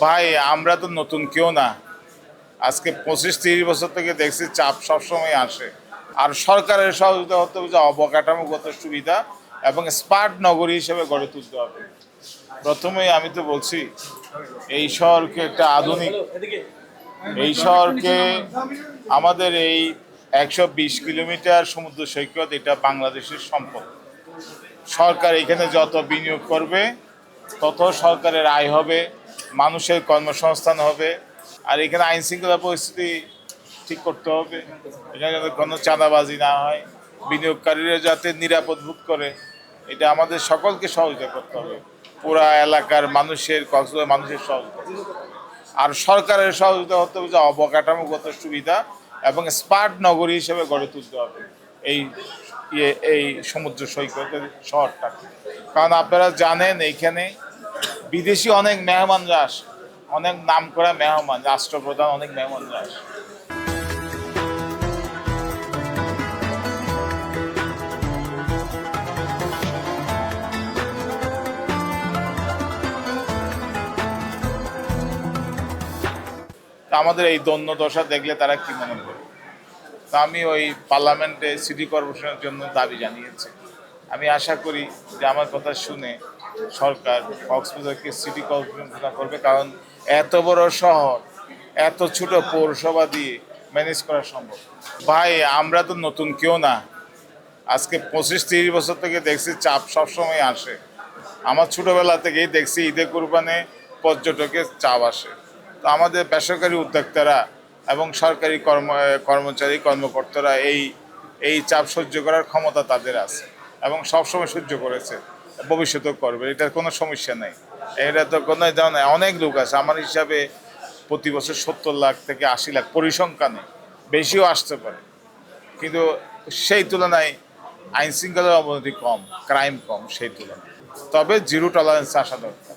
ভাই আমরা তো নতুন কেউ না। আজকে 25-30 বছর থেকে দেখছি চাপ সবসময় আসে। আর সরকারের সহযোগিতা হতে হবে যে অবকাঠামোগত সুবিধা এবং স্মার্ট নগরী হিসেবে গড়ে তুলতে হবে। প্রথমেই আমি তো বলছি এই শহরকে একটা আধুনিক, এই শহরকে আমাদের এই 120 কিলোমিটার সমুদ্র সৈকত, এটা বাংলাদেশের সম্পদ। সরকার এখানে যত বিনিয়োগ করবে তত সরকারের আয় হবে, মানুষের কর্মসংস্থান হবে। আর এখানে আইন শৃঙ্খলা পরিস্থিতি ঠিক করতে হবে, এখানে যাতে কোনো চাঁদাবাজি না হয়, বিনিয়োগকারীরা যাতে নিরাপদ বোধ করে, এটা আমাদের সকলকে সহযোগিতা করতে হবে। পুরা এলাকার মানুষের, কক্সবাজার মানুষের সহযোগিতা, আর সরকারের সহযোগিতা হতে হবে যে অবকাঠামোগত সুবিধা এবং স্মার্ট নগরী হিসেবে গড়ে তুলতে হবে এই এই সমুদ্র সৈকতের শহরটা। কারণ আপনারা জানেন এইখানে বিদেশি অনেক মেহমানরা আসে, অনেক নাম করা মেহমান, রাষ্ট্রপ্রধান অনেক মেহমানরা আসে। তা আমাদের এই দৈন্য দশা দেখলে তারা কি মনে করে? তা আমি ওই পার্লামেন্টে সিটি কর্পোরেশনের জন্য দাবি জানিয়েছি। আমি আশা করি যে আমার কথা শুনে সরকার কক্সবাজারকে সিটি কর্পোরেশন ঘোষণা করবে, কারণ এত বড় শহর এত ছোট পৌরসভা দিয়ে ম্যানেজ করা সম্ভব। ভাই আমরা তো নতুন কেউ না। আজকে 25-30 বছর থেকে দেখছি চাপ সবসময় আসে। আমার ছোটবেলা থেকেই দেখছি ঈদে কুরবানে পর্যটকের চাপ আসে। তো আমাদের বেসরকারি উদ্যোক্তারা এবং সরকারি কর্মচারী কর্মকর্তারা এই চাপ সহ্য করার ক্ষমতা তাদের আছে এবং সবসময় সহ্য করেছে, ভবিষ্যতেও করবে, এটার কোনো সমস্যা নেই। এটা তো কোনো ধরনের, অনেক লোক আছে আমার হিসাবে প্রতি বছর 70 লাখ থেকে 80 লাখ, পরিসংখ্যানে বেশিও আসতে পারে, কিন্তু সেই তুলনায় আইন শৃঙ্খলার অবনতি কম, ক্রাইম কম সেই তুলনায়। তবে জিরো টলারেন্স আসা দরকার।